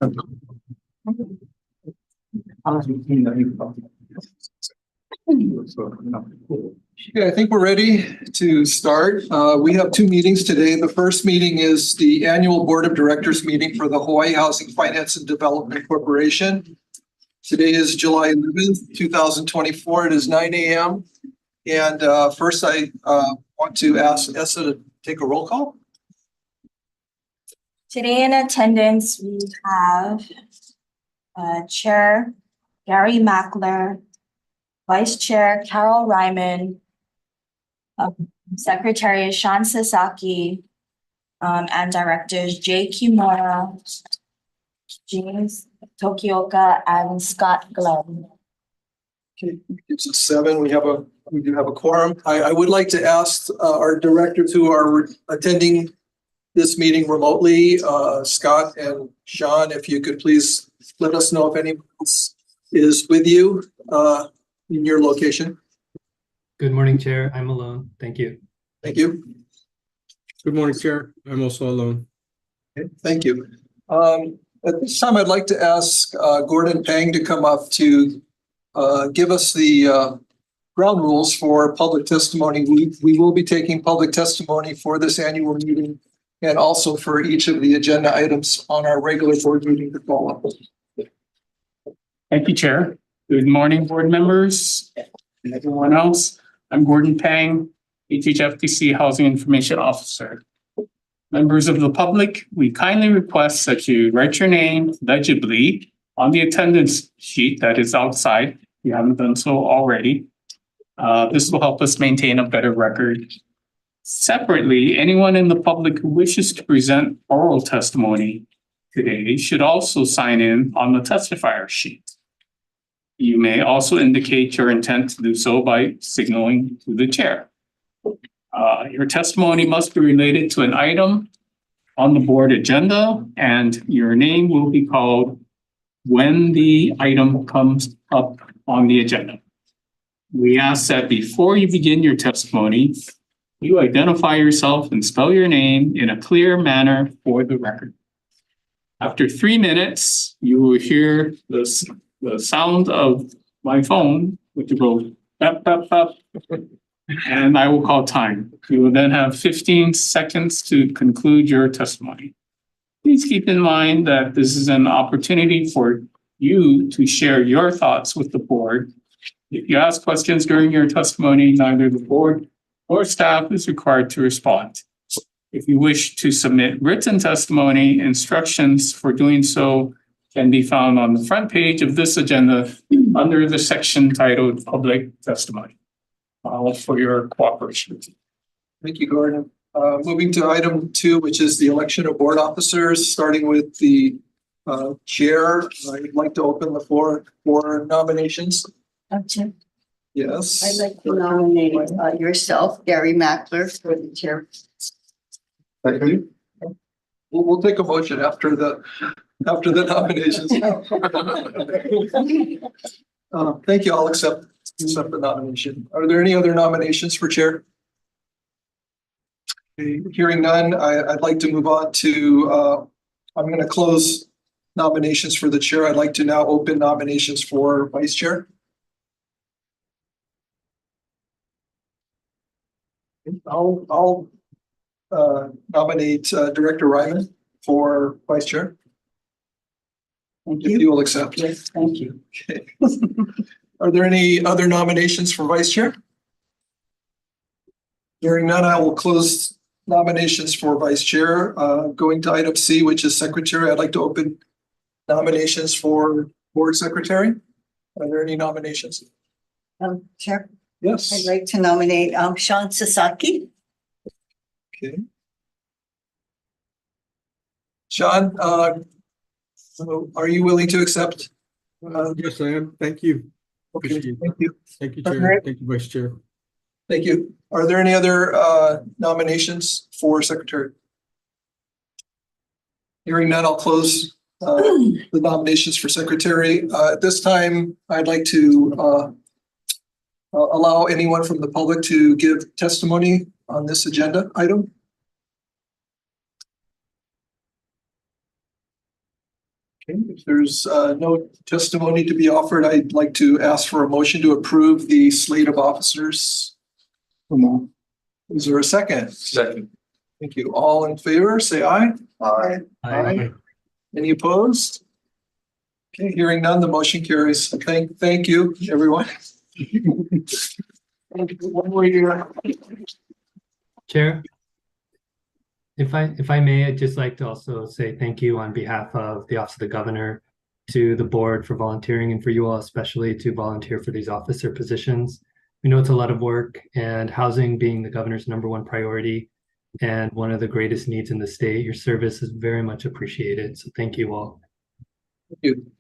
Okay, I think we're ready to start. We have two meetings today. The first meeting is the annual Board of Directors meeting for the Hawaii Housing Finance and Development Corporation. Today is July 11th, 2024. It is 9 a.m. And first I want to ask Essa to take a roll call. Today in attendance, we have Chair Gary Mackler, Vice Chair Carol Ryman, Secretary Sean Sasaki, and Directors Jay Kimura, James Tokioka, and Scott Glenn. Okay, gives us 7. We do have a quorum. I would like to ask our directors who are attending this meeting remotely, Scott and Sean, if you could please let us know if anyone else is with you in your location. Good morning, Chair. I'm alone. Thank you. Thank you. Good morning, Chair. I'm also alone. Okay, thank you. At this time, I'd like to ask Gordon Pang to come up to give us the ground rules for public testimony. We will be taking public testimony for this annual meeting and also for each of the agenda items on our regular board meeting to follow. Thank you, Chair. Good morning, board members and everyone else. I'm Gordon Pang, HHFDC Housing Information Officer. Members of the public, we kindly request that you write your name legibly on the attendance sheet that is outside, if you haven't done so already. This will help us maintain a better record. Separately, anyone in the public who wishes to present oral testimony today should also sign in on the testifier sheet. You may also indicate your intent to do so by signaling to the chair. Your testimony must be related to an item on the board agenda, and your name will be called when the item comes up on the agenda. We ask that before you begin your testimony, you identify yourself and spell your name in a clear manner for the record. After 3 minutes, you will hear the sound of my phone, which will go beep, beep, beep, and I will call time. You will then have 15 seconds to conclude your testimony. Please keep in mind that this is an opportunity for you to share your thoughts with the board. If you ask questions during your testimony, neither the board or staff is required to respond. If you wish to submit written testimony, instructions for doing so can be found on the front page of this agenda under the section titled Public Testimony. For your cooperation. Thank you, Gordon. Moving to item 2, which is the election of board officers, starting with the chair. I'd like to open the floor for nominations. Chair, Yes. I'd like to nominate yourself, Gary Mackler, for the chair. Thank you. We'll take a motion after the nominations. Thank you. I'll accept the nomination. Are there any other nominations for chair? Okay, hearing none, I'd like to move on to, I'm going to close nominations for the chair. I'd like to now open nominations for vice chair. I'll nominate Director Ryman for vice chair. Thank If you. you will accept. Yes, thank you. Okay. Are there any other nominations for vice chair? Hearing none, I will close nominations for vice chair. Going to item C, which is secretary, I'd like to open nominations for board secretary. Are there any nominations? Chair, Yes. I'd like to nominate Sean Sasaki. Okay. Sean, so are you willing to accept? Yes, I am. Thank you. Okay, thank you. Thank you, Chair. Thank you, Vice Chair. Thank you. Are there any other nominations for secretary? Hearing none, I'll close the nominations for secretary. At this time, I'd like to allow anyone from the public to give testimony on this agenda item. Okay, if there's no testimony to be offered, I'd like to ask for a motion to approve the slate of officers. Is there a second? Second. Thank you. All in favor, say aye. Aye. Aye. Any opposed? Okay, hearing none, the motion carries. Thank you, everyone. One more year. Chair, if I may, I'd just like to also say thank you on behalf of the Office of the Governor to the board for volunteering and for you all especially to volunteer for these officer positions. We know it's a lot of work, and housing being the governor's #1 priority and one of the greatest needs in the state, your service is very much appreciated. So thank you all. Thank you.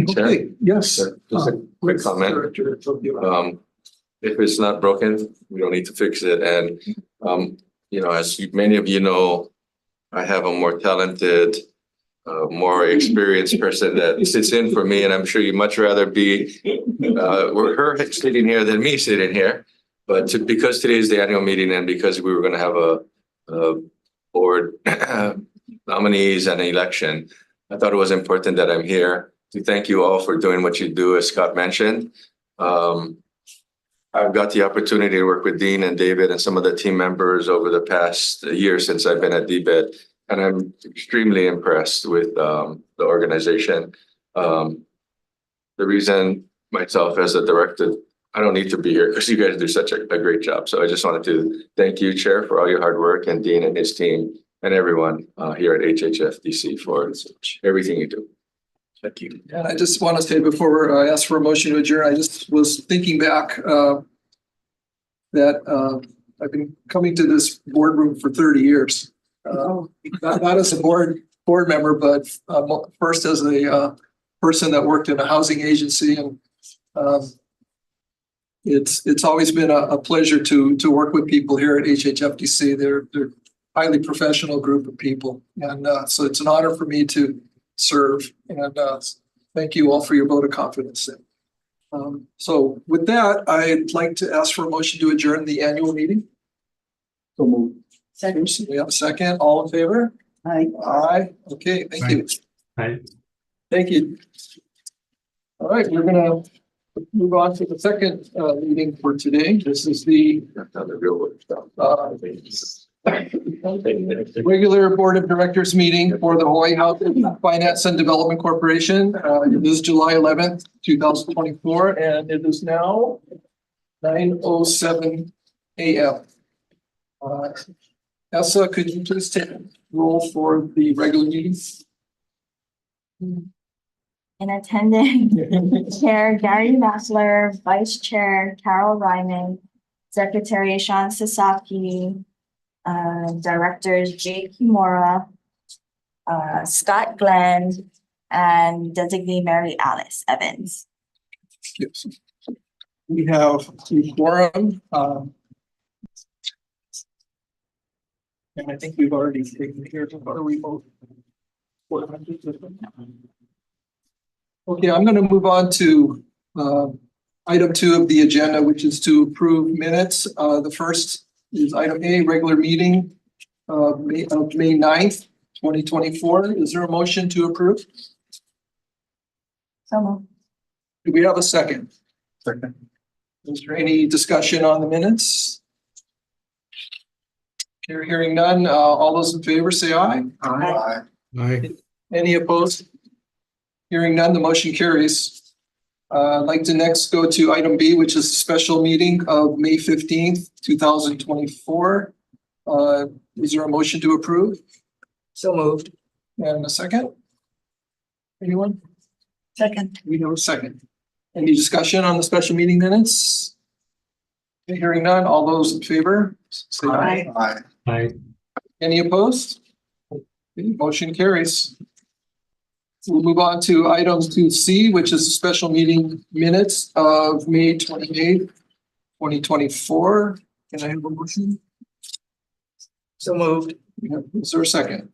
Okay, yes. Just a quick comment. Director, If it's not broken, we don't need to fix it. And, as many of you know, I have a more talented, more experienced person that sits in for me, and I'm sure you'd much rather be her sitting here than me sitting here. But because today is the annual meeting and because we were going to have a board nominees and an election, I thought it was important that I'm here to thank you all for doing what you do, as Scott mentioned. I've got the opportunity to work with Dean and David and some of the team members over the past year since I've been at DBED, and I'm extremely impressed with the organization. The reason myself as a director, I don't need to be here because you guys do such a great job. So I just wanted to thank you, Chair, for all your hard work, and Dean and his team and everyone here at HHFDC for everything you do. Thank you. And I just want to say before I ask for a motion to adjourn, I just was thinking back that I've been coming to this boardroom for 30 years. Not as a board member, but first as a person that worked in a housing agency, and it's always been a pleasure to work with people here at HHFDC. They're highly professional group of people, and so it's an honor for me to serve, and thank you all for your vote of confidence. So with that, I'd like to ask for a motion to adjourn the annual meeting. So moved. Second. We have a second. All in favor? Aye. Aye. Okay, thank you. Right. Thank you. All right, we're gonna move on to the second meeting for today. This is the real work stuff. regular Board of Directors meeting for the Hawaii Housing Finance and Development Corporation. It is July 11th, 2024, and it is now 9:07 a.m. Essa, could you please take roll for the regular meetings? In attending, Chair Gary Massler, Vice Chair Carol Ryman, Secretary Sean Sasaki, Directors Jake Kimura, Scott Glenn, and Designee Mary Alice Evans. Yes. We have the quorum. And I think we've already taken care of our remote. Okay, I'm going to move on to item 2 of the agenda, which is to approve minutes. The first is item A, regular meeting of May 9th, 2024. Is there a motion to approve? So moved. Do we have a second? Second. Is there any discussion on the minutes? Hearing none, all those in favor say aye. Aye. Aye. Any opposed? Hearing none, the motion carries. I'd like to next go to item B, which is a special meeting of May 15th, 2024. Is there a motion to approve? So moved. And a second? Anyone? Second. We have a second. Any discussion on the special meeting minutes? Hearing none, all those in favor? Say aye. Aye. Aye. Any opposed? Okay, motion carries. We'll move on to item 2C, which is a special meeting minutes of May 28th, 2024. Can I have a motion? So moved. Is there a second?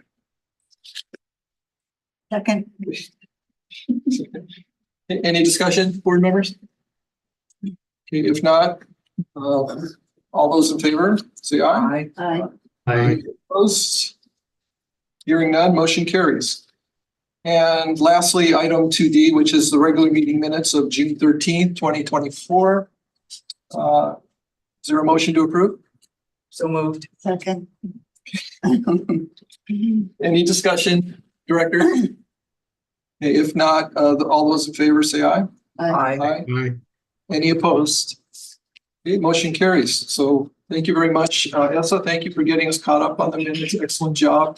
Second. Any discussion, board members? Okay, if not, all those in favor, say aye. Aye. Aye. Opposed? Hearing none, motion carries. And lastly, item 2D, which is the regular meeting minutes of June 13th, 2024. Is there a motion to approve? So moved. Second. Any discussion, Director? Okay, if not, all those in favor say aye. Aye. Aye. Any opposed? Okay, motion carries. So thank you very much. Elsa, thank you for getting us caught up on the minutes. Excellent job.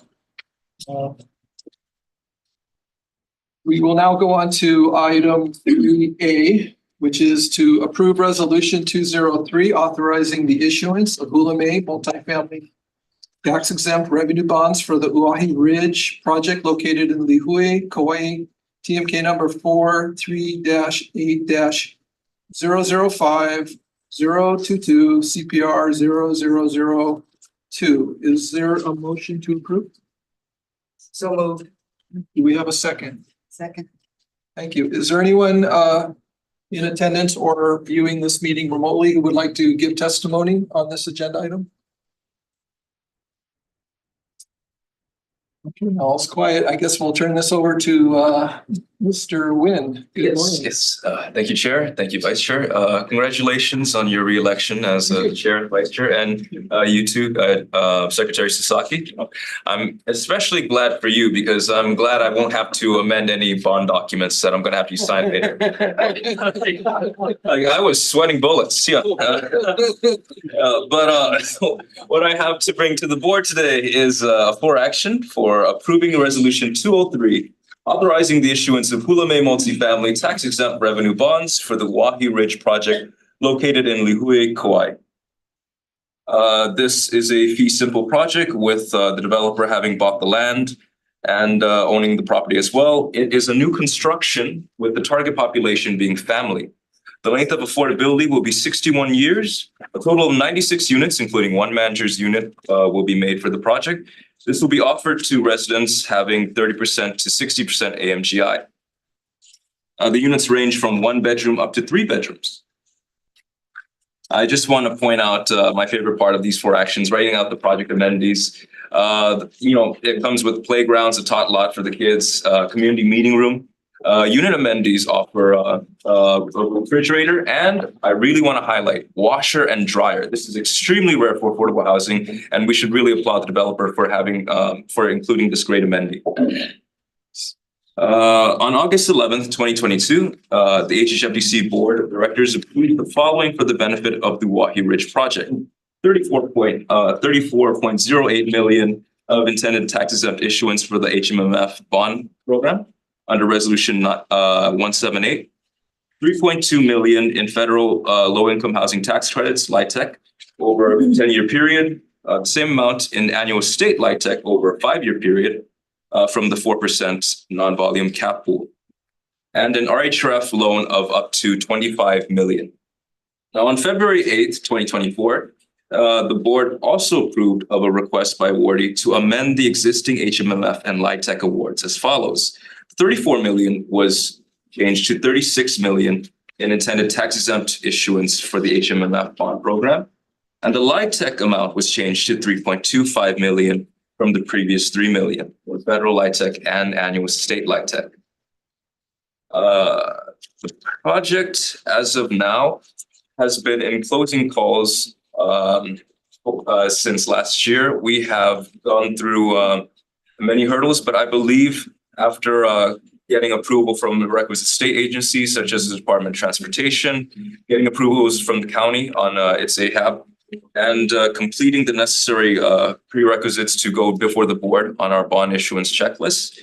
We will now go on to item 3A, which is to approve resolution 203, authorizing the issuance of Hula May multifamily tax exempt revenue bonds for the Uahi Ridge project located in Lihue, Kauai, TMK number 43-8-005-022 CPR 0002. Is there a motion to approve? So moved. Do we have a second? Second. Thank you. Is there anyone in attendance or viewing this meeting remotely who would like to give testimony on this agenda item? Okay, all's quiet. I guess we'll turn this over to Mr. Nguyen. Good morning. Yes. Thank you, Chair. Thank you, Vice Chair. Congratulations on your re-election as Chair and Vice Chair, and you too, Secretary Sasaki. I'm especially glad for you because I'm glad I won't have to amend any bond documents that I'm going to have you sign later. I was sweating bullets. Yeah. But what I have to bring to the board today is for action for approving Resolution 203, authorizing the issuance of Hula May multifamily tax-exempt revenue bonds for the Uahi Ridge project located in Lihue, Kauai. This is a fee simple project with the developer having bought the land and owning the property as well. It is a new construction with the target population being family. The length of affordability will be 61 years. A total of 96 units, including one manager's unit, will be made for the project. This will be offered to residents having 30% to 60% AMGI. The units range from 1 bedroom up to 3 bedrooms. I just want to point out my favorite part of these 4 actions, writing out the project amenities. It comes with playgrounds, a tot lot for the kids, community meeting room. Unit amenities offer a refrigerator, and I really want to highlight washer and dryer. This is extremely rare for affordable housing, and we should really applaud the developer for including this great amenity. On August 11th, 2022, the HHFDC Board of Directors approved the following for the benefit of the Uahi Ridge project: 34.08 million of intended tax exempt issuance for the HMMF bond program under Resolution 178, 3.2 million in federal low-income housing tax credits, LIHTC, over a 10-year period, the same amount in annual state LIHTC over a 5-year period from the 4% non-volume cap pool, and an RHRF loan of up to 25 million. Now, on February 8th, 2024, the board also approved of a request by awardee to amend the existing HMMF and LIHTC awards as follows. 34 million was changed to 36 million in intended tax-exempt issuance for the HMMF bond program. And the LIHTC amount was changed to 3.25 million from the previous 3 million for federal LIHTC and annual state LIHTC. The project, as of now, has been in closing calls since last year. We have gone through many hurdles, but I believe after getting approval from the requisite state agencies, such as the Department of Transportation, getting approvals from the county on its AHAB, and completing the necessary prerequisites to go before the board on our bond issuance checklist,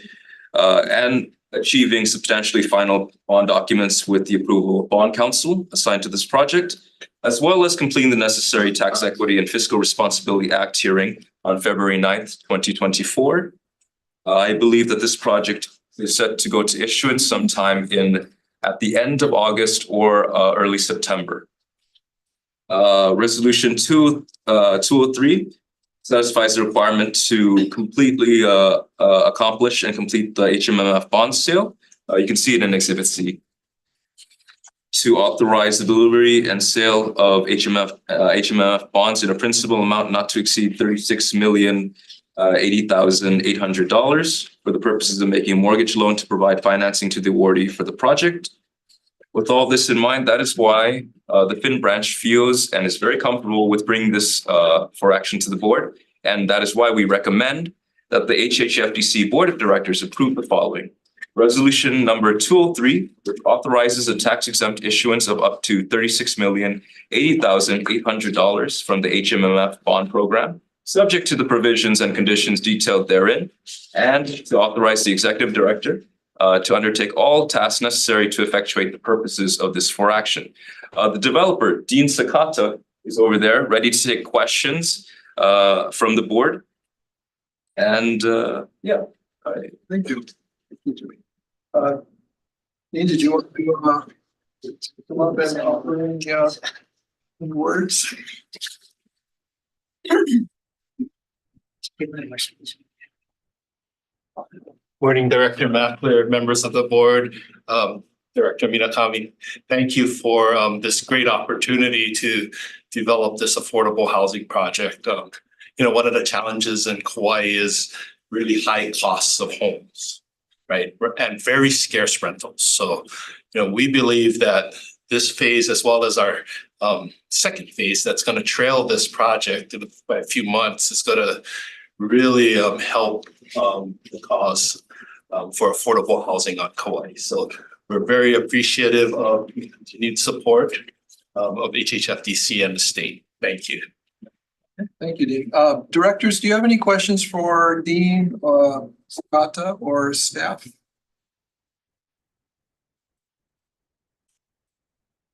and achieving substantially final bond documents with the approval of bond counsel assigned to this project, as well as completing the necessary Tax Equity and Fiscal Responsibility Act hearing on February 9th, 2024. I believe that this project is set to go to issuance sometime at the end of August or early September. Resolution 203 satisfies the requirement to completely accomplish and complete the HMMF bond sale. You can see it in Exhibit C. To authorize the delivery and sale of HMMF bonds in a principal amount not to exceed 36 million $80,800 for the purposes of making a mortgage loan to provide financing to the awardee for the project. With all this in mind, that is why the Fin branch feels and is very comfortable with bringing this for action to the board. And that is why we recommend that the HHFDC Board of Directors approve the following. Resolution number 203, which authorizes a tax exempt issuance of up to $36,080,800 from the HMMF bond program, subject to the provisions and conditions detailed therein, and to authorize the executive director to undertake all tasks necessary to effectuate the purposes of this for action. The developer, Dean Sakata, is over there, ready to take questions from the board. And Thank you. Dean, did you want to come up and offer any words? Morning, Director Mackler, members of the board, Director Minakami. Thank you for this great opportunity to develop this affordable housing project. One of the challenges in Kauai is really high costs of homes, right? And very scarce rentals. So, we believe that this phase, as well as our second phase that's going to trail this project by a few months, is going to really help the cause for affordable housing on Kauai. So we're very appreciative of the continued support of HHFDC and the state. Thank you. Thank you, Dean. Directors, do you have any questions for Dean Sakata or staff?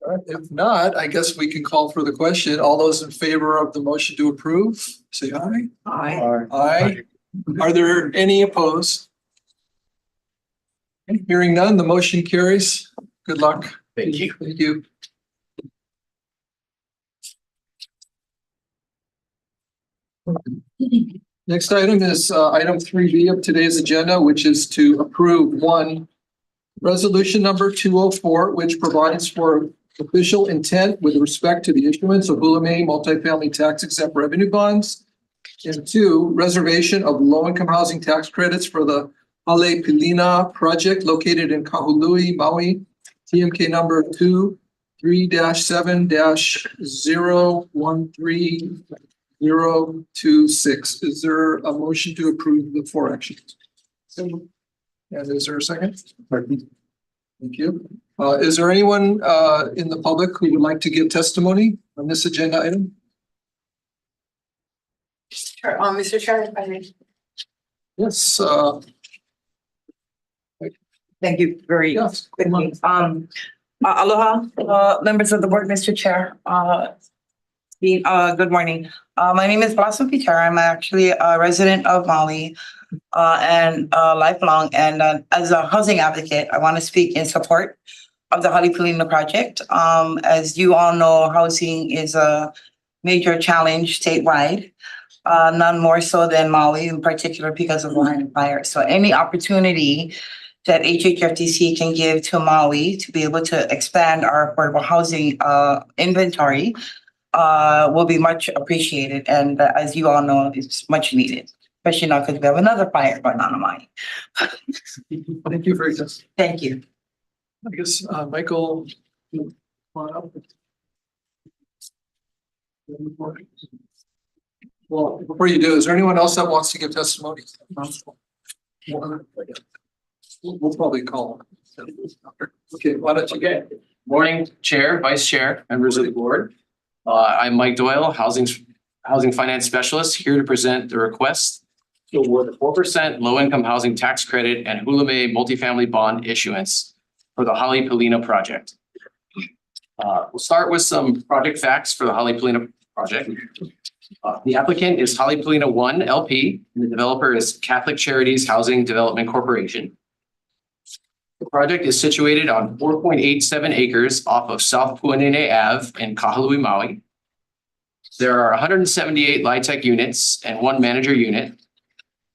All right, if not, I guess we can call for the question. All those in favor of the motion to approve, say aye. Aye. Aye. Are there any opposed? Hearing none, the motion carries. Good luck. Thank you. Thank you. Next item is item 3B of today's agenda, which is to approve one resolution number 204, which provides for official intent with respect to the issuance of Hula May multifamily tax exempt revenue bonds. And two, reservation of low-income housing tax credits for the Hale Pilina project located in Kahului, Maui, TMK number 23-7-013-026. Is there a motion to approve the four actions? And is there a second? Thank you. Is there anyone in the public who would like to give testimony on this agenda item? Sure. Mr. Chair, if I may. Yes. Thank you very Yes. quickly. Aloha, members of the board, Mr. Chair. Good morning. My name is Blossom Pichara. I'm actually a resident of Maui and lifelong. And as a housing advocate, I want to speak in support of the Hale Pilina project. As you all know, housing is a major challenge statewide. None more so than Maui in particular because of Hawaiian fire. So any opportunity that HHFDC can give to Maui to be able to expand our affordable housing inventory will be much appreciated. And as you all know, it's much needed, especially now because we have another fire going on in Maui. Thank you for your testimony. Thank you. I guess, Michael, come on up. Well, before you do, is there anyone else that wants to give testimony? We'll probably call. Okay, why don't you get? Morning, Chair, Vice Chair, members of the board. I'm Mike Doyle, Housing Finance Specialist, here to present the request to award the 4% low-income housing tax credit and Hula May multifamily bond issuance for the Hale Pilina project. We'll start with some project facts for the Hale Pilina project. The applicant is Hale Pilina 1 LP, and the developer is Catholic Charities Housing Development Corporation. The project is situated on 4.87 acres off of South Puanene Ave in Kahului, Maui. There are 178 LIHTC units and one manager unit.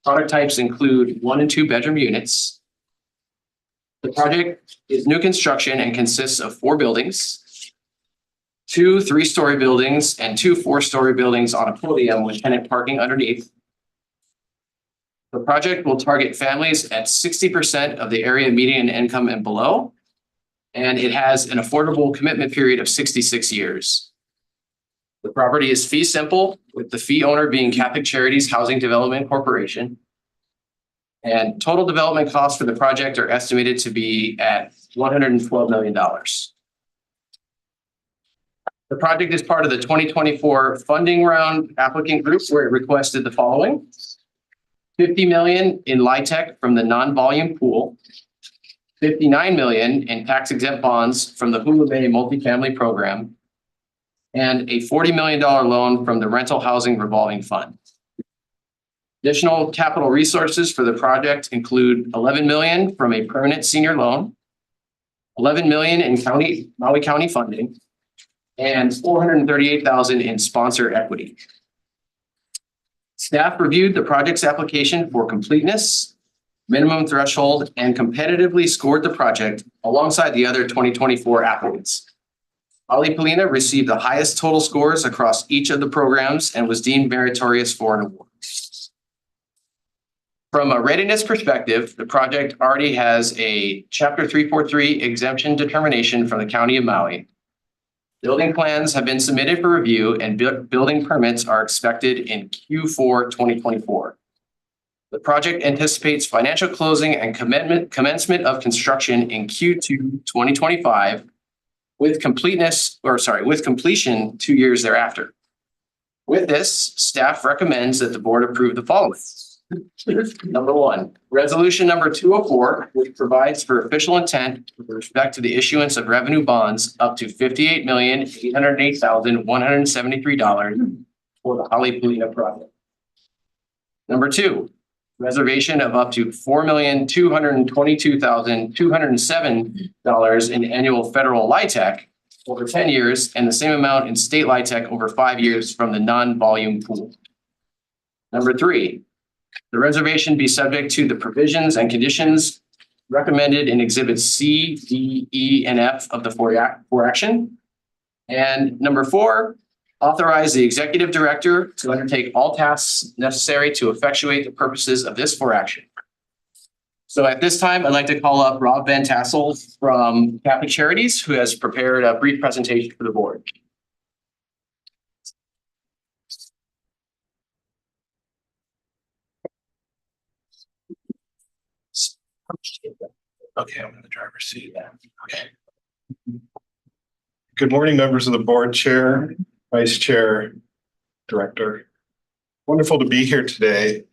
Product types include 1 and 2 bedroom units. The project is new construction and consists of 4 buildings, 2 3-story buildings, and 2 4-story buildings on a podium with tenant parking underneath. The project will target families at 60% of the area median income and below, and it has an affordable commitment period of 66 years. The property is fee simple, with the fee owner being Catholic Charities Housing Development Corporation. And total development costs for the project are estimated to be at $112 million. The project is part of the 2024 funding round applicant group, where it requested the following: $50 million in LIHTC from the non-volume pool, $59 million in tax exempt bonds from the Hula Bay multifamily program, and a $40 million loan from the rental housing revolving fund. Additional capital resources for the project include $11 million from a permanent senior loan, $11 million in Maui County funding, and $438,000 in sponsor equity. Staff reviewed the project's application for completeness, minimum threshold, and competitively scored the project alongside the other 2024 applicants. Ali Polina received the highest total scores across each of the programs and was deemed meritorious for an award. From a readiness perspective, the project already has a Chapter 343 exemption determination from the County of Maui. Building plans have been submitted for review, and building permits are expected in Q4 2024. The project anticipates financial closing and commencement of construction in Q2 2025, with completion 2 years thereafter. With this, staff recommends that the board approve the following. Number one, resolution number 204, which provides for official intent with respect to the issuance of revenue bonds up to $58,808,173 for the Ali Polina project. Number two, reservation of up to $4,222,207 in annual federal LIHTC over 10 years, and the same amount in state LIHTC over 5 years from the non-volume pool. Number three, the reservation be subject to the provisions and conditions recommended in exhibits C, D, E, and F of the for action. And number four, authorize the executive director to undertake all tasks necessary to effectuate the purposes of this for action. So at this time, I'd like to call up Rob Van Tassel from Catholic Charities, who has prepared a brief presentation for the board. Okay, I'm in the driver's seat. Okay. Good morning, members of the board, chair, vice chair, director. Wonderful to be here today.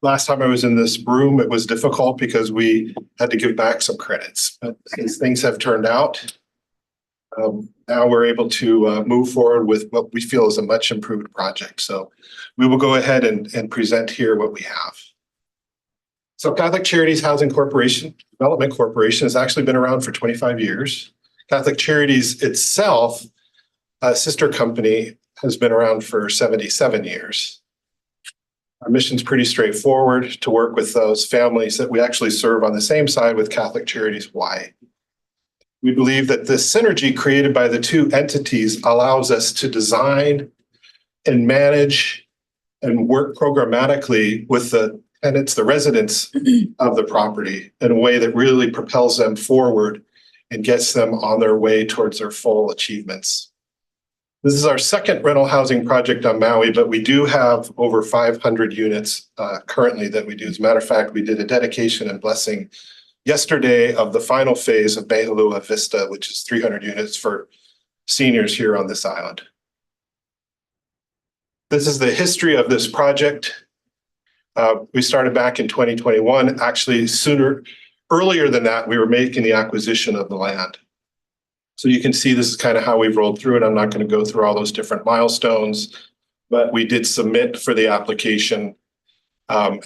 Last time I was in this room, it was difficult because we had to give back some credits, but as things have turned out, now we're able to move forward with what we feel is a much improved project. So we will go ahead and present here what we have. So Catholic Charities Housing Corporation, Development Corporation has actually been around for 25 years. Catholic Charities itself, a sister company, has been around for 77 years. Our mission's pretty straightforward: to work with those families that we actually serve on the same side with Catholic Charities Hawaii. We believe that this synergy created by the two entities allows us to design and manage and work programmatically with the tenants, the residents of the property, in a way that really propels them forward and gets them on their way towards their full achievements. This is our second rental housing project on Maui, but we do have over 500 units currently that we do. As a matter of fact, we did a dedication and blessing yesterday of the final phase of Mehalua Vista, which is 300 units for seniors here on this island. This is the history of this project. We started back in 2021. Actually, earlier than that, we were making the acquisition of the land. So you can see this is kind of how we've rolled through it. I'm not going to go through all those different milestones, but we did submit for the application, and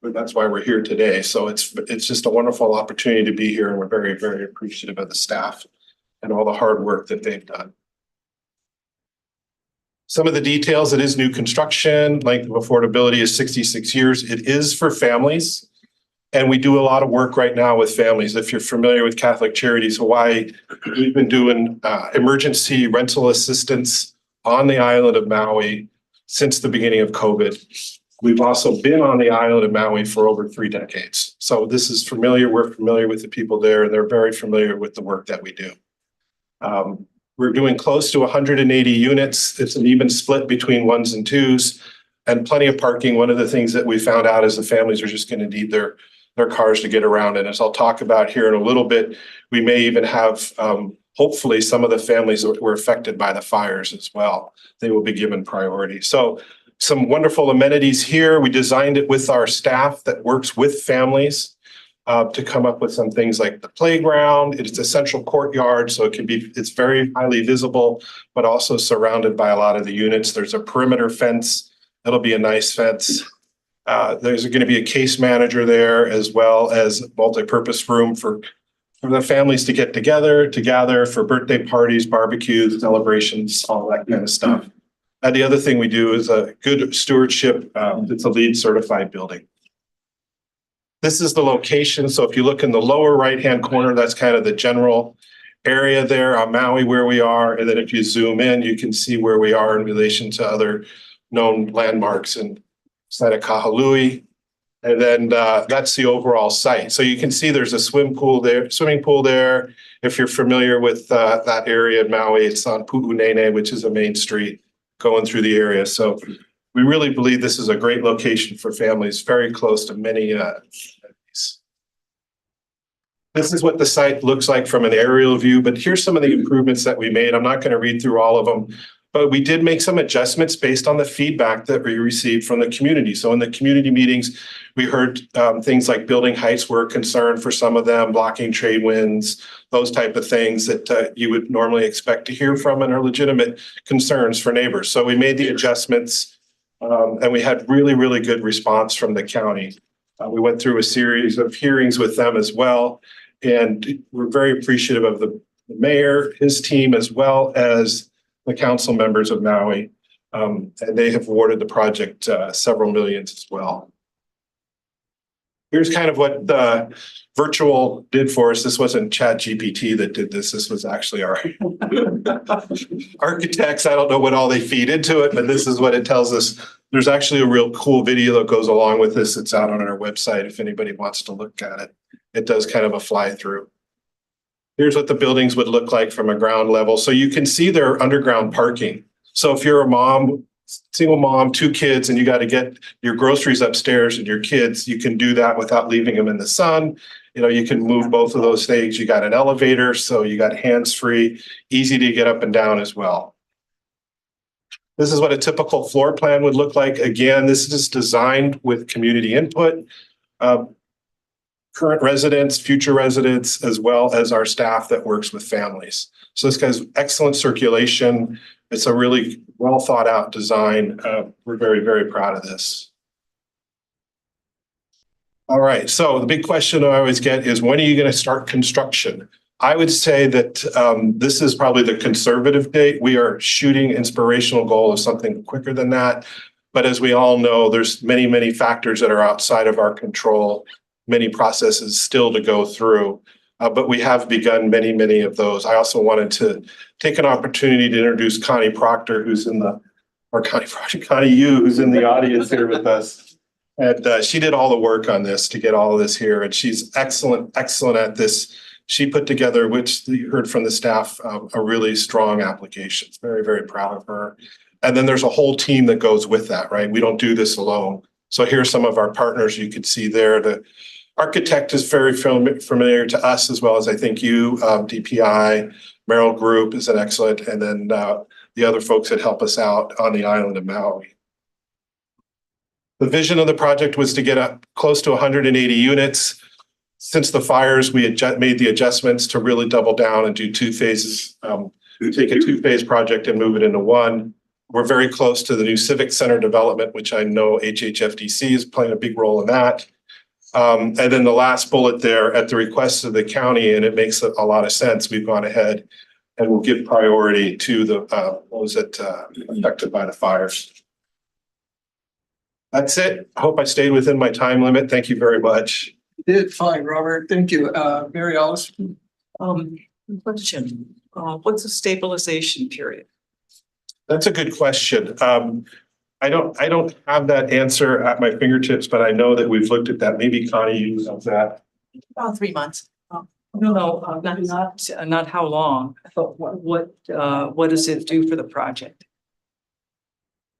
that's why we're here today. So it's just a wonderful opportunity to be here, and we're very, very appreciative of the staff and all the hard work that they've done. Some of the details: it is new construction. Length of affordability is 66 years. It is for families. And we do a lot of work right now with families. If you're familiar with Catholic Charities Hawaii, we've been doing emergency rental assistance on the island of Maui since the beginning of COVID. We've also been on the island of Maui for over 3 decades. So this is familiar. We're familiar with the people there, and they're very familiar with the work that we do. We're doing close to 180 units. It's an even split between 1s and 2s, and plenty of parking. One of the things that we found out is the families are just going to need their cars to get around. And as I'll talk about here in a little bit, we may even have, hopefully, some of the families that were affected by the fires as well. They will be given priority. So some wonderful amenities here. We designed it with our staff that works with families to come up with some things like the playground. It's a central courtyard, so it's very highly visible, but also surrounded by a lot of the units. There's a perimeter fence. It'll be a nice fence. There's going to be a case manager there, as well as a multi-purpose room for the families to get together, to gather for birthday parties, barbecues, celebrations, all that kind of stuff. And the other thing we do is a good stewardship. It's a LEED certified building. This is the location. So if you look in the lower right-hand corner, that's kind of the general area there on Maui where we are. And then if you zoom in, you can see where we are in relation to other known landmarks inside of Kahului. And then that's the overall site. So you can see there's a swimming pool there. If you're familiar with that area in Maui, it's on Pu'unene, which is a main street going through the area. So we really believe this is a great location for families, very close to many amenities. This is what the site looks like from an aerial view, but here's some of the improvements that we made. I'm not going to read through all of them, but we did make some adjustments based on the feedback that we received from the community. So in the community meetings, we heard things like building heights were a concern for some of them, blocking trade winds, those type of things that you would normally expect to hear from and are legitimate concerns for neighbors. So we made the adjustments. And we had really, really good response from the county. We went through a series of hearings with them as well. And we're very appreciative of the mayor, his team, as well as the council members of Maui. And they have awarded the project several millions as well. Here's kind of what the virtual did for us. This wasn't ChatGPT that did this. This was actually our architects. I don't know what all they feed into it, but this is what it tells us. There's actually a real cool video that goes along with this. It's out on our website if anybody wants to look at it. It does kind of a fly through. Here's what the buildings would look like from a ground level. So you can see their underground parking. So if you're a mom, single mom, 2 kids, and you got to get your groceries upstairs and your kids, you can do that without leaving them in the sun. You know, you can move both of those things. You got an elevator, so you got hands-free, easy to get up and down as well. This is what a typical floor plan would look like. Again, this is designed with community input, current residents, future residents, as well as our staff that works with families. So this has excellent circulation. It's a really well thought out design. We're very, very proud of this. All right, so the big question I always get is, when are you going to start construction? I would say that this is probably the conservative date. We are shooting inspirational goal of something quicker than that. But as we all know, there's many, many factors that are outside of our control, many processes still to go through. But we have begun many, many of those. I also wanted to take an opportunity to introduce Connie Proctor, who's in the, or Connie Yu, who's in the audience here with us. And she did all the work on this to get all of this here. And she's excellent at this. She put together, which you heard from the staff, a really strong application. Very, very proud of her. And then there's a whole team that goes with that, right? We don't do this alone. So here's some of our partners you can see there. The architect is very familiar to us, as well as I think you, DPI, Merrill Group is an excellent, and then the other folks that help us out on the island of Maui. The vision of the project was to get up close to 180 units. Since the fires, we had made the adjustments to really double down and do 2 phases. Take a 2-phase project and move it into 1. We're very close to the new Civic Center development, which I know HHFDC is playing a big role in that. And then the last bullet there, at the request of the county, and it makes a lot of sense, we've gone ahead and we'll give priority to the those that affected by the fires. That's it. I hope I stayed within my time limit. Thank you very much. You did fine, Robert. Thank you. Mary Alice. Question, what's the stabilization period? That's a good question. I don't have that answer at my fingertips, but I know that we've looked at that. Maybe Connie, you have that. About 3 months. No, not how long, but what does it do for the project?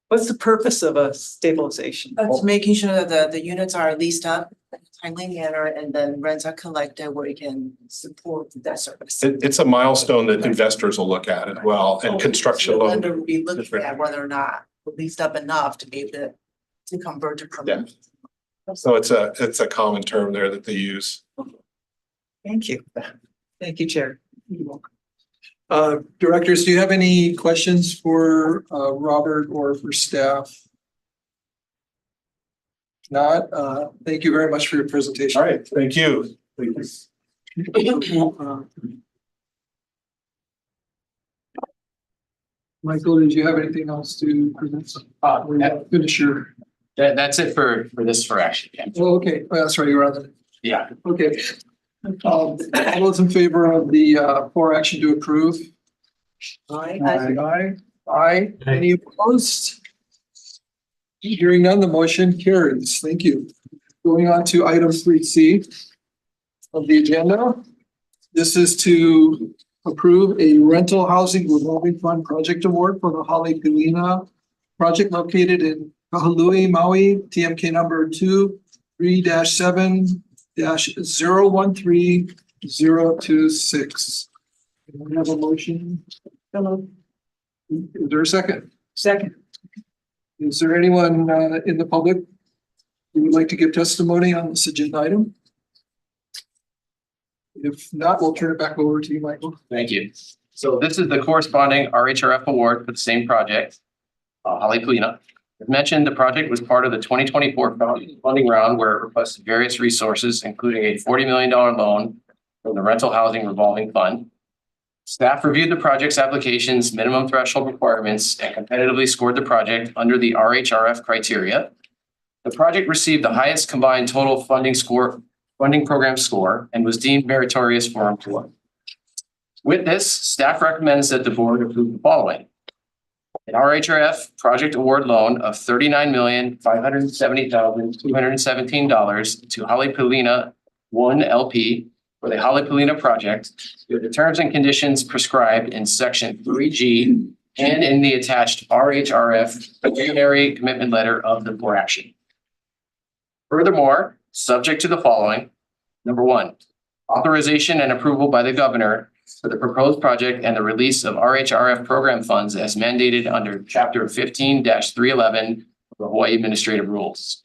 What's the purpose of a stabilization? It's making sure that the units are leased up in a timely manner and then rents are collected where we can support the debt service. It's a milestone that investors will look at as well, and construction The loan. lender will be looking at whether or not we're leased up enough to be able to convert to permanent. So it's a common term there that they use. Thank you. Thank you, Chair. Directors, do you have any questions for Robert or for staff? Not, thank you very much for your presentation. All right, thank you. Michael, did you have anything else to present? Finish your, That's it for this for action. Yeah. oh, okay, oh, that's right, you're on the, Yeah. okay. All those in favor of the for action to approve? Aye. Aye. Any opposed? Hearing none, the motion carries. Thank you. Going on to item 3C of the agenda. This is to approve a rental housing revolving fund project award for the Holly Pilina project located in Kahului, Maui, TMK number 23-7-013026. Can we have a motion? Hello. Is there a second? Second. Is there anyone in the public who would like to give testimony on this agenda item? If not, we'll turn it back over to you, Michael. Thank you. So this is the corresponding RHRF award for the same project, Holly Polina. As mentioned, the project was part of the 2024 funding round where it requested various resources, including a $40 million loan from the Rental Housing Revolving Fund. Staff reviewed the project's applications, minimum threshold requirements, and competitively scored the project under the RHRF criteria. The project received the highest combined total funding program score and was deemed meritorious for award. With this, staff recommends that the board approve the following. An RHRF project award loan of $39,570,217 to Holly Polina 1 LP for the Holly Polina project with the terms and conditions prescribed in section 3G and in the attached RHRF preliminary commitment letter of the board action. Furthermore, subject to the following. Number 1, authorization and approval by the governor for the proposed project and the release of RHRF program funds as mandated under chapter 15-311 of the Hawaii Administrative Rules.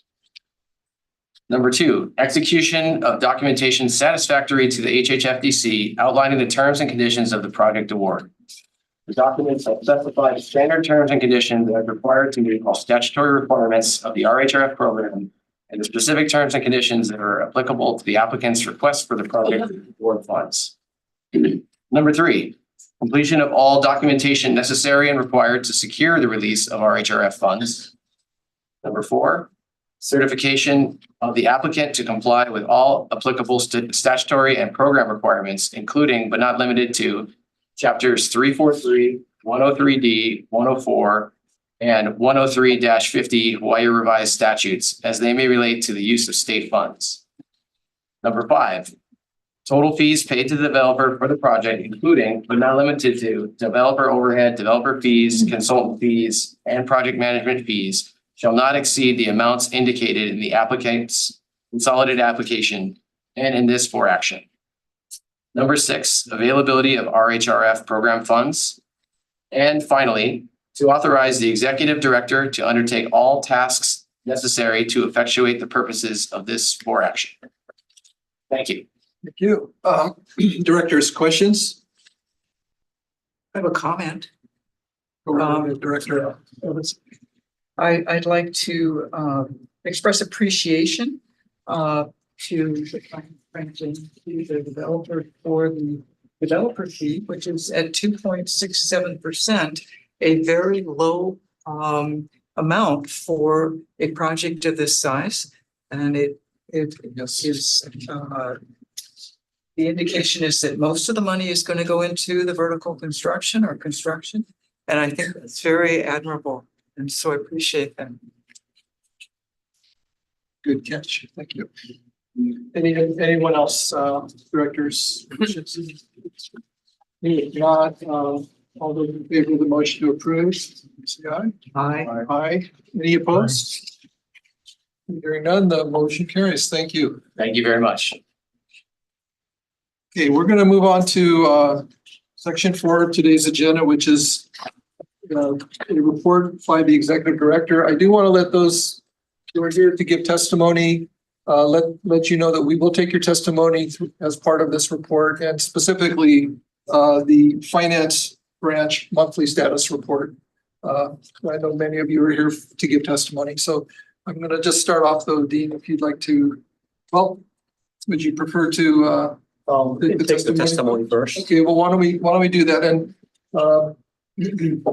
Number 2, execution of documentation satisfactory to the HHFDC outlining the terms and conditions of the project award. The documents have specified standard terms and conditions that are required to meet all statutory requirements of the RHRF program and the specific terms and conditions that are applicable to the applicant's request for the project award funds. Number 3, completion of all documentation necessary and required to secure the release of RHRF funds. Number 4, certification of the applicant to comply with all applicable statutory and program requirements, including but not limited to chapters 343, 103D, 104, and 103-50 Hawaii Revised Statutes as they may relate to the use of state funds. Number 5, total fees paid to the developer for the project, including but not limited to developer overhead, developer fees, consultant fees, and project management fees shall not exceed the amounts indicated in the applicant's consolidated application and in this for action. Number 6, availability of RHRF program funds. And finally, to authorize the executive director to undertake all tasks necessary to effectuate the purposes of this for action. Thank you. Thank you. Directors, questions? I have a comment. Director. I'd like to express appreciation to frankly the developer for the developer fee, which is at 2.67%, a very low amount for a project of this size. And it is the indication is that most of the money is going to go into the vertical construction or construction. And I think that's very admirable. And so I appreciate that. Good catch. Thank you. Anyone else, directors? If not, all those in favor of the motion to approve, say aye. Aye. Aye. Any opposed? Hearing none, the motion carries. Thank you. Thank you very much. Okay, we're gonna move on to section 4 of today's agenda, which is a report by the executive director. I do want to let those who are here to give testimony, let you know that we will take your testimony as part of this report, and specifically the finance branch monthly status report. I know many of you are here to give testimony, so I'm going to just start off though, Dean, if you'd like to. Well, would you prefer to? Take the testimony first. Okay, well, why don't we do that? And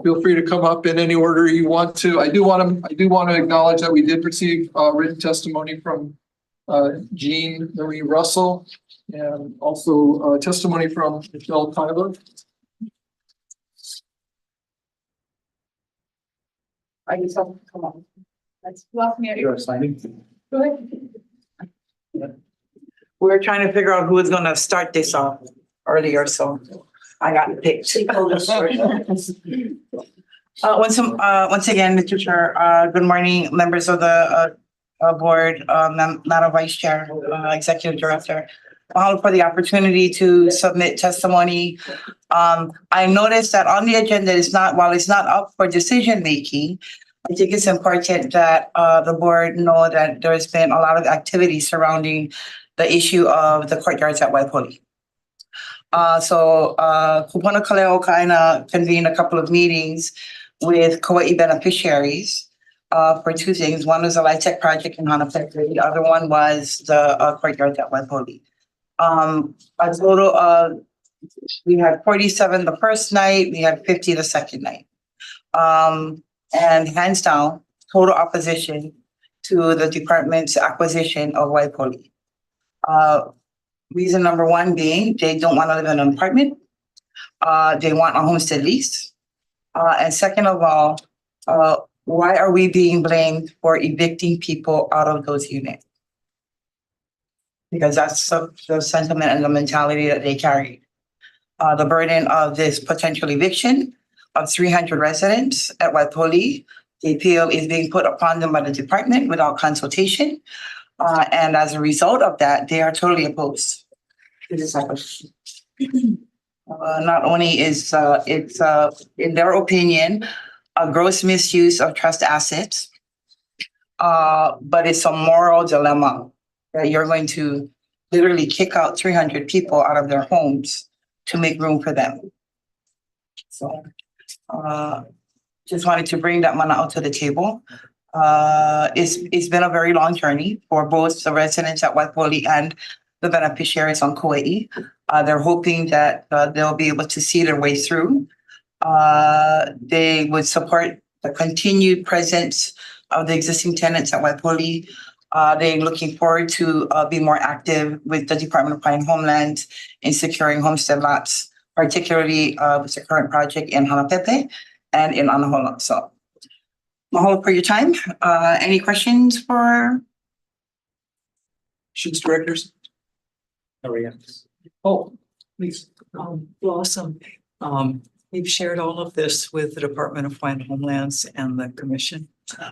feel free to come up in any order you want to. I do want to acknowledge that we did receive written testimony from Jean Marie Russell, and also testimony from Michelle Tyler. I just have to come on. Let's walk me. You're signing. Go ahead. We're trying to figure out who is gonna start this off earlier, so I got picked. Once again, Mr. Chair, good morning, members of the board, Madam Vice Chair, Executive Director. Mahalo for the opportunity to submit testimony. I noticed that on the agenda is not, while it's not up for decision making, I think it's important that the board know that there's been a lot of activity surrounding the issue of the courtyards at Waipoli. So Kupuna Kaleo kind convened a couple of meetings with Kauai beneficiaries for two things. One was a light tech project in Hanapeka. The other one was the courtyards at Waipoli. A total of, we had 47 the first night, we had 50 the second night. And hands down, total opposition to the department's acquisition of Waipoli. Reason number one being they don't want to live in an apartment. They want a homestead lease. And second of all, why are we being blamed for evicting people out of those units? Because that's the sentiment and the mentality that they carry. The burden of this potential eviction of 300 residents at Waipoli, they feel is being put upon them by the department without consultation. And as a result of that, they are totally opposed to this acquisition. Not only is it's in their opinion a gross misuse of trust assets, but it's a moral dilemma that you're going to literally kick out 300 people out of their homes to make room for them. So just wanted to bring that one out to the table. It's been a very long journey for both the residents at Waipoli and the beneficiaries on Kauai. They're hoping that they'll be able to see their way through. They would support the continued presence of the existing tenants at Waipoli. They're looking forward to be more active with the Department of Planning and Homeland in securing homestead lots, particularly with the current project in Hanapepe and in Anahola. So mahalo for your time. Any questions for? Shoots directors. Oh, please. Blossom, you've shared all of this with the Department of Planning and Homelands and the commission.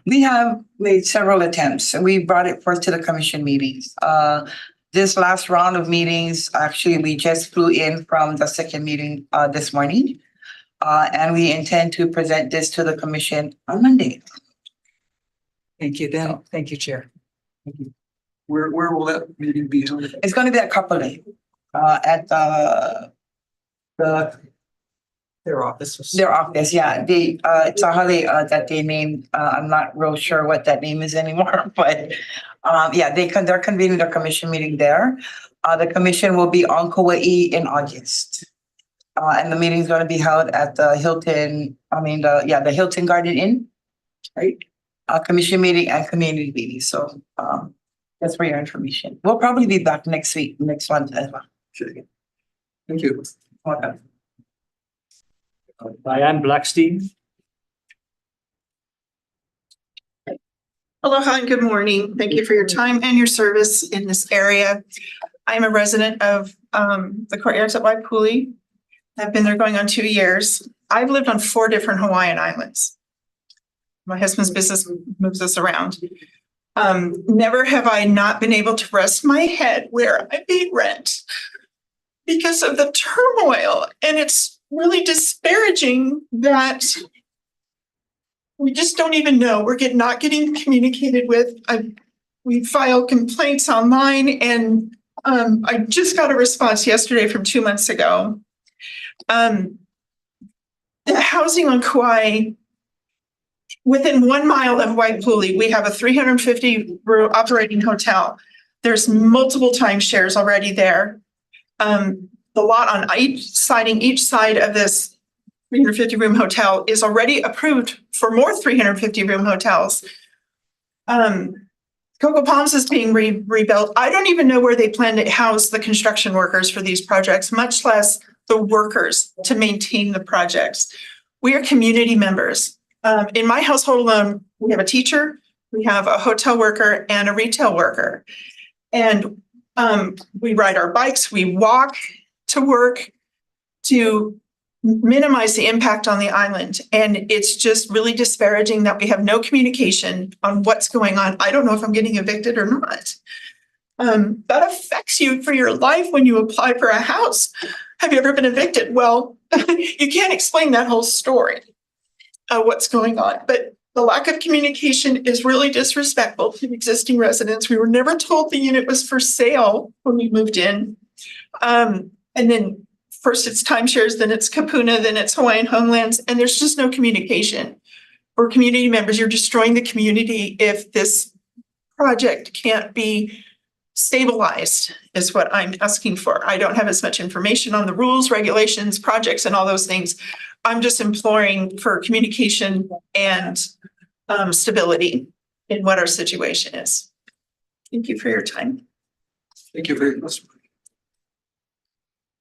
We have made several attempts and we brought it forth to the commission meetings. This last round of meetings, actually, we just flew in from the second meeting this morning. And we intend to present this to the commission on Monday. Thank you then. Thank you, Chair. Thank you. Where will that meeting be held? It's going to be at Kapolei, at Their office. their office. Yeah, they it's a holiday that they named. I'm not real sure what that name is anymore, but yeah, they're convening their commission meeting there. The commission will be on Kauai in August. And the meeting is going to be held at the Hilton, the Hilton Garden Inn, right? Commission meeting and community meeting. So that's for your information. We'll probably be back next month as well. Sure. Thank you. Welcome. Diane Blackstein. Aloha and good morning. Thank you for your time and your service in this area. I'm a resident of the courtyards at Waipuli. I've been there going on 2 years. I've lived on 4 different Hawaiian islands. My husband's business moves us around. Never have I not been able to rest my head where I pay rent because of the turmoil. And it's really disparaging that we just don't even know. We're not getting communicated with. We file complaints online, and I just got a response yesterday from 2 months ago. The housing on Kauai, within 1 mile of Waipuli, we have a 350 room operating hotel. There's multiple timeshares already there. The lot on each side of this 350 room hotel is already approved for more 350 room hotels. Cocoa Palms is being rebuilt. I don't even know where they plan to house the construction workers for these projects, much less the workers to maintain the projects. We are community members. In my household alone, we have a teacher, we have a hotel worker, and a retail worker. And we ride our bikes, we walk to work to minimize the impact on the island. And it's just really disparaging that we have no communication on what's going on. I don't know if I'm getting evicted or not. That affects you for your life when you apply for a house. Have you ever been evicted? Well, you can't explain that whole story of what's going on. But the lack of communication is really disrespectful to existing residents. We were never told the unit was for sale when we moved in. And then first it's timeshares, then it's Kapuna, then it's Hawaiian Homelands, and there's just no communication. For community members, you're destroying the community if this project can't be stabilized, is what I'm asking for. I don't have as much information on the rules, regulations, projects, and all those things. I'm just imploring for communication and stability in what our situation is. Thank you for your time. Thank you very much.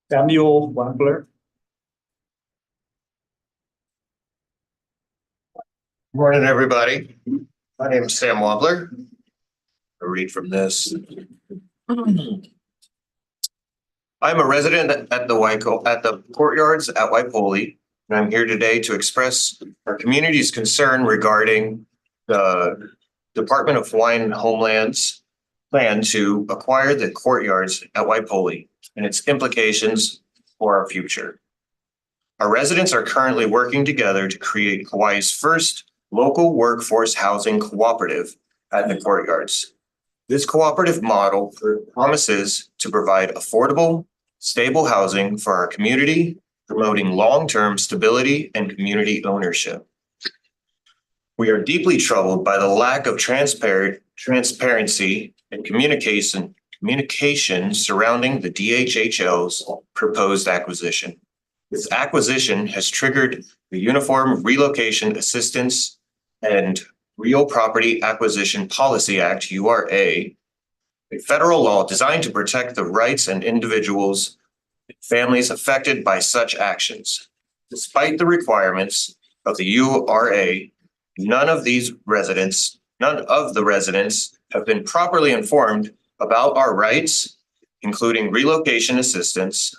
Samuel Wambler. Morning, everybody. My name is Sam Wobbler. I'll read from this. I'm a resident at the courtyards at Waipuli, and I'm here today to express our community's concern regarding the Department of Hawaiian Homeland's plan to acquire the courtyards at Waipuli and its implications for our future. Our residents are currently working together to create Kauai's first local workforce housing cooperative at the courtyards. This cooperative model promises to provide affordable, stable housing for our community, promoting long-term stability and community ownership. We are deeply troubled by the lack of transparency and communication surrounding the DHHL's proposed acquisition. This acquisition has triggered the Uniform Relocation Assistance and Real Property Acquisition Policy Act, URA, a federal law designed to protect the rights and individuals and families affected by such actions. Despite the requirements of the URA, none of the residents have been properly informed about our rights, including relocation assistance.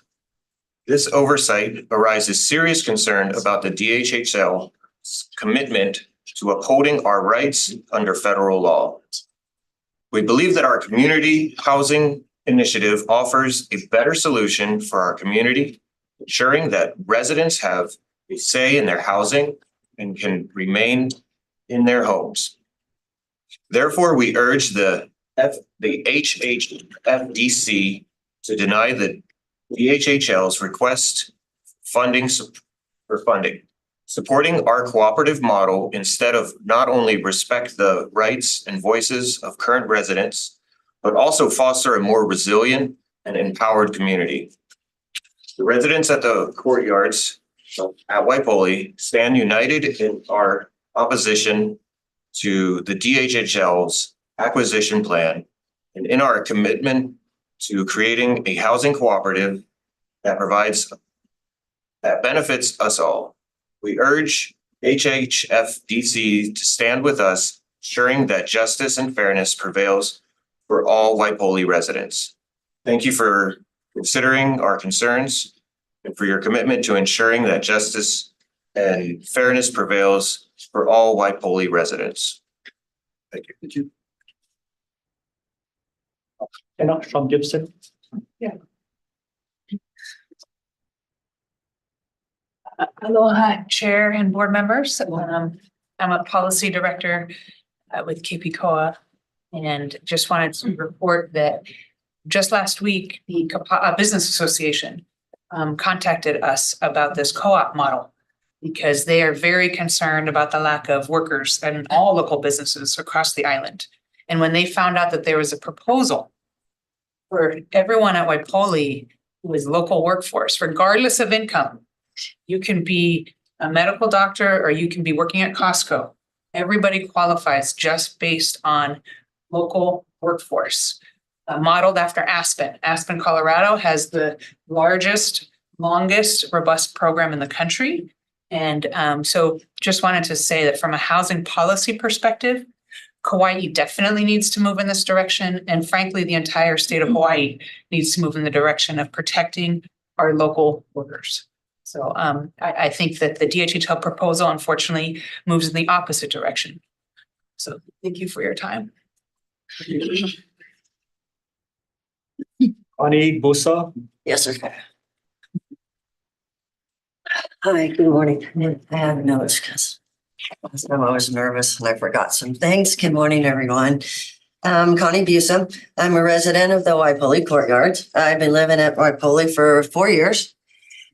This oversight arises serious concern about the DHHL's commitment to upholding our rights under federal law. We believe that our community housing initiative offers a better solution for our community, ensuring that residents have a say in their housing and can remain in their homes. Therefore, we urge the HHFDC to deny the DHHL's request for funding, supporting our cooperative model instead of not only respect the rights and voices of current residents, but also foster a more resilient and empowered community. The residents at the courtyards at Waipuli stand united in our opposition to the DHHL's acquisition plan and in our commitment to creating a housing cooperative that benefits us all. We urge HHFDC to stand with us ensuring that justice and fairness prevails for all Waipoli residents. Thank you for considering our concerns and for your commitment to ensuring that justice and fairness prevails for all Waipoli residents. Thank you. Thank you. And Sean Gibson. Aloha, Chair and board members. I'm a policy director with KP and just wanted to report that just last week, the Business Association contacted us about this co-op model because they are very concerned about the lack of workers in all local businesses across the island. And when they found out that there was a proposal for everyone at Waipoli who is local workforce, regardless of income, you can be a medical doctor or you can be working at Costco. Everybody qualifies just based on local workforce. Modeled after Aspen. Aspen, Colorado has the largest, longest, robust program in the country. And so just wanted to say that from a housing policy perspective, Kauai definitely needs to move in this direction. And frankly, the entire state of Hawaii needs to move in the direction of protecting our local workers. So I think that the DHHL proposal unfortunately moves in the opposite direction. So thank you for your time. Ani Bosa. Yes, sir. Hi, good morning. I have notes because I'm always nervous and I forgot some things. Good morning, everyone. Connie Busam. I'm a resident of the Waipoli Courtyards. I've been living at Waipoli for 4 years.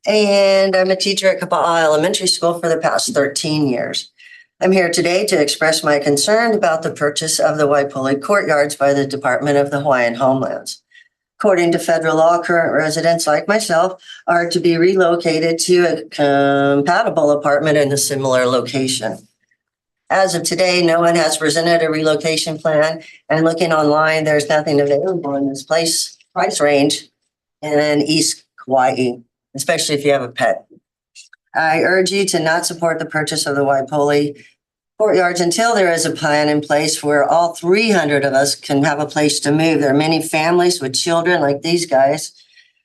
And I'm a teacher at Kapa'a Elementary School for the past 13 years. I'm here today to express my concern about the purchase of the Waipoli Courtyards by the Department of the Hawaiian Homelands. According to federal law, current residents like myself are to be relocated to a compatible apartment in a similar location. As of today, no one has presented a relocation plan, and looking online, there's nothing available in this price range in East Kauai, especially if you have a pet. I urge you to not support the purchase of the Waipoli Courtyards until there is a plan in place where all 300 of us can have a place to move. There are many families with children like these guys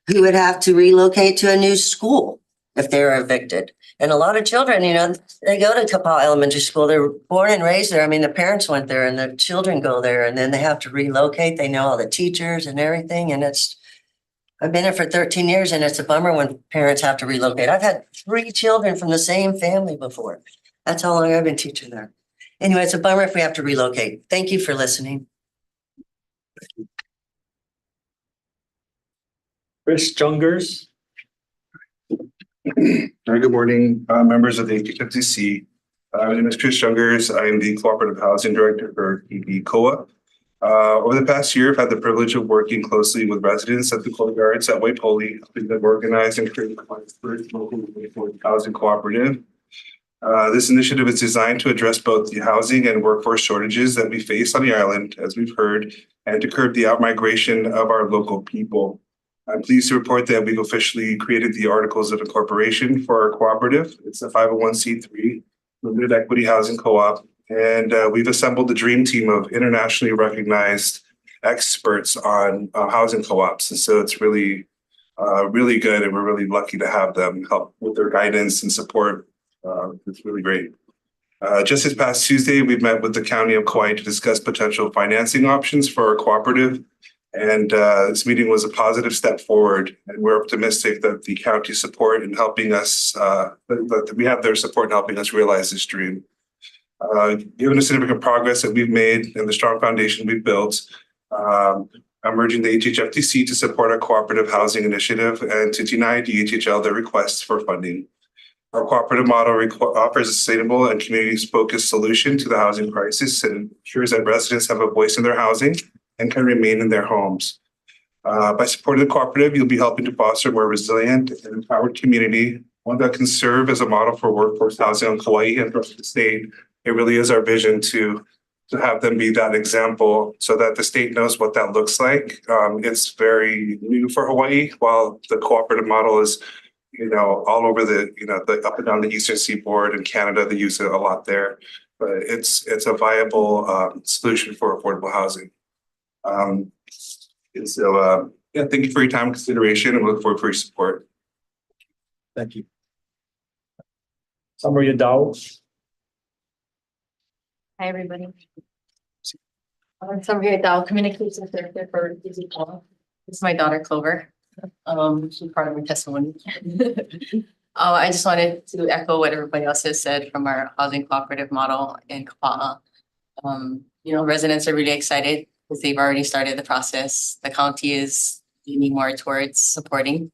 who would have to relocate to a new school if they were evicted. And a lot of children, they go to Kapa'a Elementary School. They're born and raised there. I mean, the parents went there and the children go there and then they have to relocate. They know all the teachers and everything. And I've been there for 13 years and it's a bummer when parents have to relocate. I've had 3 children from the same family before. That's how long I've been teaching there. Anyway, it's a bummer if we have to relocate. Thank you for listening. Chris Jungers. Good morning, members of the HHFDC. My name is Chris Jungers. I am the Cooperative Housing Director for KP. Over the past year, I've had the privilege of working closely with residents at the Courtyards at Waipoli, helping them organize and create the first local housing cooperative. This initiative is designed to address both the housing and workforce shortages that we face on the island, as we've heard, and to curb the outmigration of our local people. I'm pleased to report that we've officially created the Articles of Incorporation for our cooperative. It's a 501c3 limited equity housing co-op, and we've assembled the dream team of internationally recognized experts on housing co-ops. And so it's really good, and we're really lucky to have them help with their guidance and support. It's really great. Just this past Tuesday, we met with the County of Kauai to discuss potential financing options for our cooperative. And this meeting was a positive step forward. And we're optimistic that the county support in helping us, that we have their support in helping us realize this dream. Given the significant progress that we've made and the strong foundation we've built, I'm urging the HHFDC to support our cooperative housing initiative and to deny DHHL their requests for funding. Our cooperative model offers a sustainable and community-focused solution to the housing crisis and ensures that residents have a voice in their housing and can remain in their homes. By supporting the cooperative, you'll be helping to foster a more resilient and empowered community, one that can serve as a model for workforce housing on Kauai and for the state. It really is our vision to have them be that example so that the state knows what that looks like. It's very new for Hawaii, while the cooperative model is all over the up and down the eastern seaboard and Canada, they use it a lot there. but it's a viable solution for affordable housing. And so yeah, thank you for your time and consideration, and look forward for your support. Thank you. Summary Dow. Hi, everybody. So I'm here at Dow Communications Director for Digital. This is my daughter Clover. She's part of my testimony. I just wanted to echo what everybody else has said from our housing cooperative model in Kapa'a. Residents are really excited because they've already started the process. The county is leaning more towards supporting.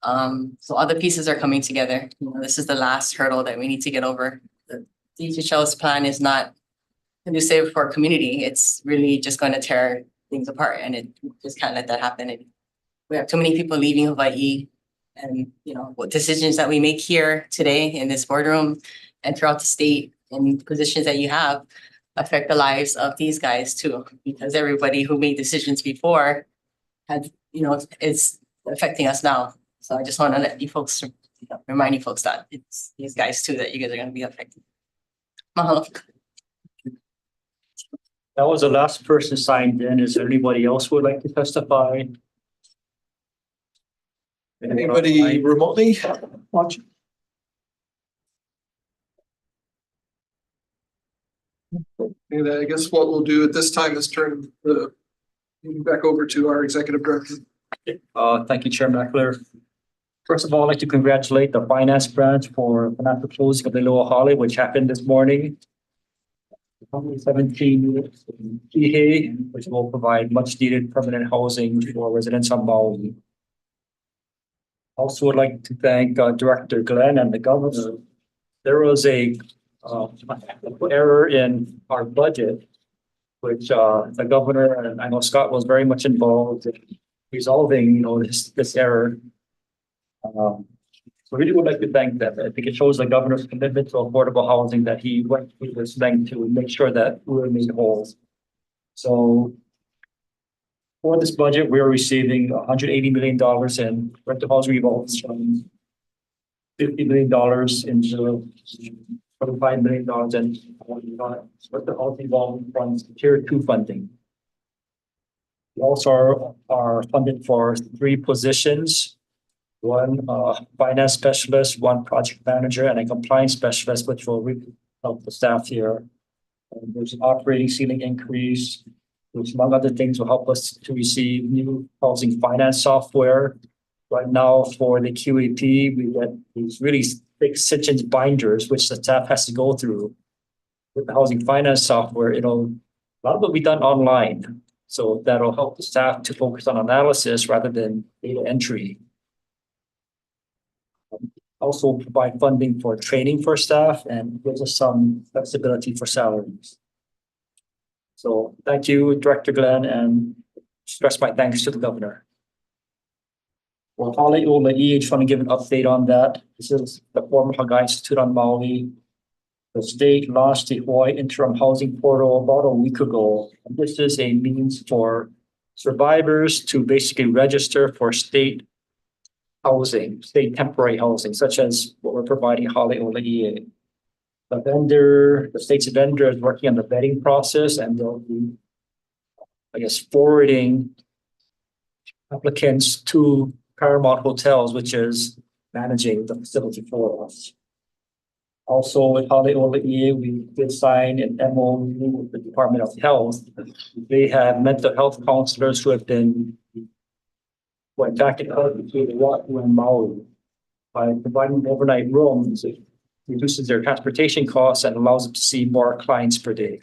So all the pieces are coming together. This is the last hurdle that we need to get over. The HHL's plan is not conducive for our community. It's really just going to tear things apart, and it just can't let that happen. We have too many people leaving Hawaii, and what decisions that we make here today in this boardroom and throughout the state and positions that you have affect the lives of these guys too, because everybody who made decisions before had, is affecting us now. So I just want to let you folks, remind you folks that it's these guys too that you guys are going to be affected. Mahalo. That was the last person signed in. Is there anybody else who would like to testify? Anybody remotely watching? And I guess what we'll do at this time is turn the meeting back over to our executive director. Thank you, Chair Mackler. First of all, I'd like to congratulate the finance branch for financial closing of the Loa Hale, which happened this morning. 17 Kihei, which will provide much needed permanent housing for residents on Maui. Also would like to thank Director Glenn and the governor. There was a error in our budget, which the governor and I know Scott was very much involved in resolving, this error. So really would like to thank them. I think it shows the governor's commitment to affordable housing, that he went through this length to make sure that we're made whole. So for this budget, we're receiving $180 million in rental housing revolving funds, $50 million into $25 million in rental housing revolving funds, tier 2 funding. We also are funded for 3 positions. One finance specialist, 1 project manager, and a compliance specialist, which will really help the staff here. And there's an operating ceiling increase, which among other things will help us to receive new housing finance software. Right now for the QAP, we get these really thick stitches binders, which the staff has to go through. With the housing finance software, a lot of it will be done online. So that'll help the staff to focus on analysis rather than data entry. Also provide funding for training for staff and gives us some flexibility for salaries. So thank you, Director Glenn, and express my thanks to the governor. Well, Hale'ola'i, I just want to give an update on that. This is the former Hagai Institute on Maui. The state launched the Hawaii Interim Housing Portal about a week ago. And this is a means for survivors to basically register for state housing, state temporary housing, such as what we're providing Hale'ola'i. The state's vendor is working on the vetting process, and they'll be, forwarding applicants to Paramount Hotels, which is managing the facility for us. Also with Hale'ola'i, we did sign an MOU with the Department of Health. They have mental health counselors who have been back and forth between Oahu and Maui. By providing overnight rooms, it reduces their transportation costs and allows them to see more clients per day.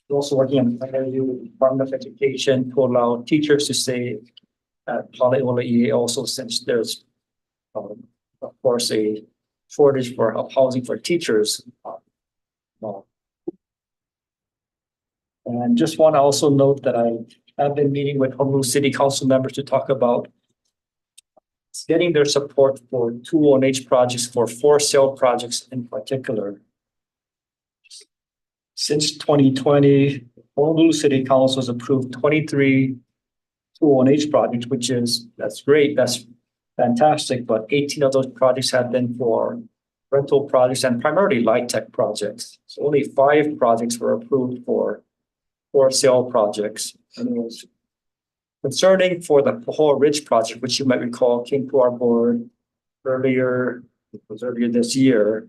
We're also working on an MOU with the Department of Education to allow teachers to stay at Hale'ola'i, also since there's, of course, a shortage of housing for teachers. And just want to also note that I've been meeting with Honolulu City Council members to talk about getting their support for 2 ONH projects, for 4 sale projects in particular. Since 2020, Honolulu City Council has approved 23 2 ONH projects, that's great, that's fantastic, but 18 of those projects have been for rental projects and primarily light tech projects. So only 5 projects were approved for sale projects. And it was concerning for the Pahor Ridge project, which you might recall came to our board earlier this year.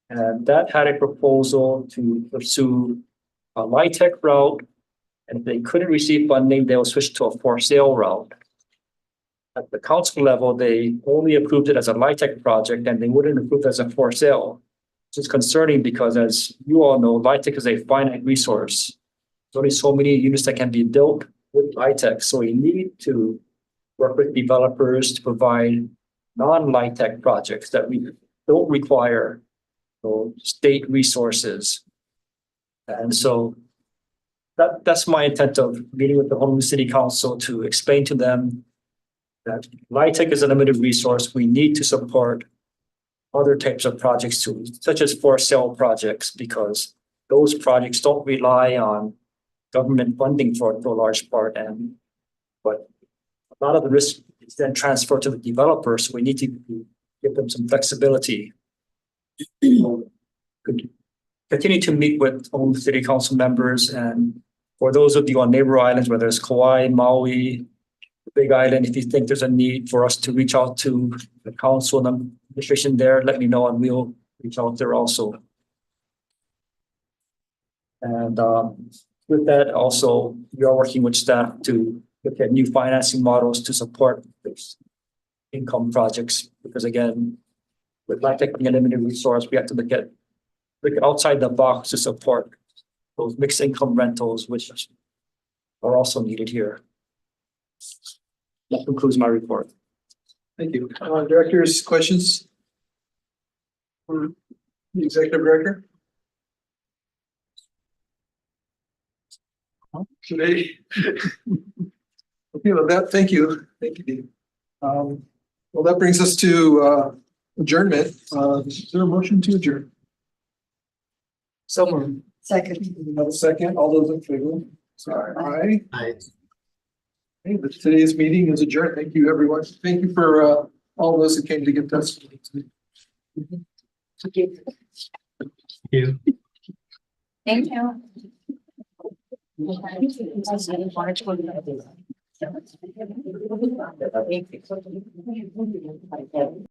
And that had a proposal to pursue a light tech route. And if they couldn't receive funding, they will switch to a for sale route. At the council level, they only approved it as a light tech project and they wouldn't approve it as a for sale. Which is concerning because as you all know, light tech is a finite resource. There's only so many units that can be built with light tech. So we need to work with developers to provide non-light tech projects that we don't require state resources. And so that's my intent of meeting with the Honolulu City Council to explain to them that light tech is a limited resource. We need to support other types of projects too, such as for sale projects, because those projects don't rely on government funding for a large part. But a lot of the risk is then transferred to the developers. So we need to give them some flexibility. Continue to meet with all the city council members, and for those of you on neighbor islands, whether it's Kauai, Maui, the Big Island, if you think there's a need for us to reach out to the council and administration there, let me know and we'll reach out there also. And with that, also, we are working with staff to look at new financing models to support these income projects, because again, with light tech being a limited resource, we have to look outside the box to support those mixed income rentals, which are also needed here. That concludes my report. Thank you. Directors, questions? For the executive director? Today. Okay, well, thank you. Thank you, Dean. Well, that brings us to adjournment. Is there a motion to adjourn? Someone. Second. Another second. All those in favor? Sorry. Aye. Okay, but today's meeting is adjourned. Thank you, everyone. Thank you for all those who came to get testimony. Thank you. Thank you. Thank you.